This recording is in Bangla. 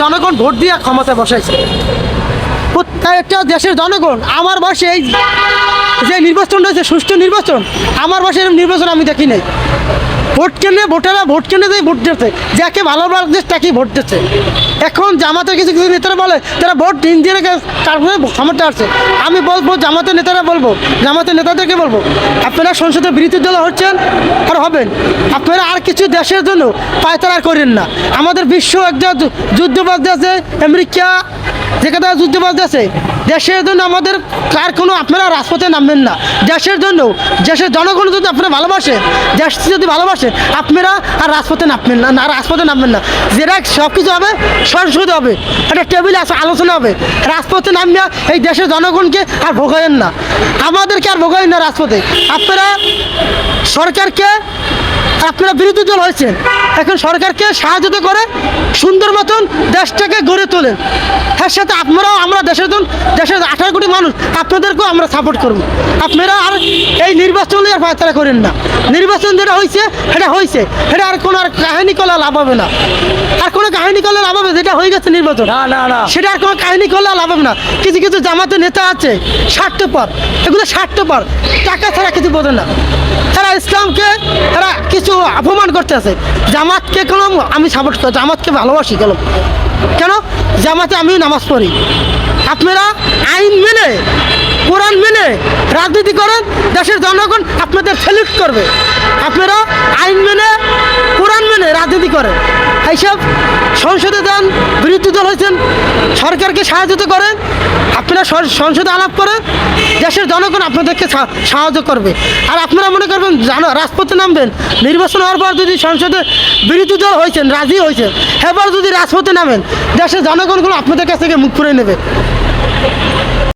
জনগণ ভোট দিয়ে ক্ষমতায় বসাইছে। প্রত্যেকটা দেশের জনগণ আমার বয়সে এই যে নির্বাচন রয়েছে সুষ্ঠু নির্বাচন, আমার বয়সে এরকম নির্বাচন আমি দেখি নাই। ভোট কেন্দ্রে ভোটাররা ভোট কেন্দ্রে দিয়ে ভোট দিচ্ছে, যাকে ভালো লাগছে তাকেই ভোট দিচ্ছে। এখন জামাতের কিছু কিছু নেতারা বলে তারা ভোট দিয়ে রেখে তারপরে ক্ষমতা আসছে। আমি বলবো জামাতের নেতারা বলবো, জামাতের নেতাদেরকে বলবো, আপনারা সংসদের বিরোধী দল হচ্ছেন আর হবেন, আপনারা আর কিছু দেশের জন্য পায়তারা করেন না। আমাদের বিশ্ব একটা যুদ্ধবাজ আছে, আমেরিকা যেখানে যুদ্ধবাজ আছে, দেশের জন্য আমাদের কার কোনো আপনারা রাজপথে নামবেন না। দেশের জন্য, দেশের জনগণ যদি আপনারা ভালোবাসেন, দেশ যদি ভালোবাসেন, আপনারা আর রাজপথে নামবেন না, রাজপথে নামবেন না। যেটা সব কিছু হবে সংসদে হবে, একটা টেবিলে আলোচনা হবে। রাজপথে নামিয়া এই দেশের জনগণকে আর ভোগায়েন না, আমাদেরকে আর ভোগায়েন না রাজপথে। আপনারা সরকারকে, আপনারা বিরোধী দল হয়েছেন, এখন সরকারকে সাহায্য করে সুন্দর মতন দেশটাকে গড়ে তোলেন। এর সাথে আপনারাও, আমরা দেশের 18 কোটি মানুষ, আপনাদেরকেও আমরা সাপোর্ট করব। আপনারা আর এই নির্বাচন আর ফায়তারা করেন না। নির্বাচন যেটা হয়েছে সেটা হয়েছে, সেটা আর কোনো আর কাহিনী করলে লাভ হবে না। আর কোনো কাহিনী করলে লাভ হবে, যেটা হয়ে গেছে নির্বাচন, না সেটা আর কোনো কাহিনী করলে লাভ হবে না। কিছু কিছু জামাতের নেতা আছে স্বার্থপর, এগুলো স্বার্থপর, টাকা ছাড়া কিছু বোঝে না। তারা ইসলামকে তারা কিছু অপমান করতে আছে। জামাতকে কোনো আমি সাপোর্ট করি, জামাতকে ভালোবাসি। কেন জামাতে আমিও নামাজ পড়ি। আপনারা আইন মেনে, কোরআন মেনে রাজনীতি করেন, দেশের জনগণ আপনাদের স্যালুট করবে। আপনারা আইন মেনে, কোরআন মেনে রাজনীতি করেন, এইসব সংসদে যান, বিরোধী দল হয়েছেন, সরকারকে সাহায্য করেন, আপনারা সংসদে আলাপ করেন, দেশের জনগণ আপনাদেরকে সাহায্য করবে। আর আপনারা মনে করবেন রাজপথে নামবেন, নির্বাচন হওয়ার পর যদি সংসদে বিরোধী দল হয়েছেন, রাজি হয়েছেন, এবার যদি রাজপথে নামেন, দেশের জনগণগুলো আপনাদের কাছ থেকে মুখ ফুরিয়ে নেবে।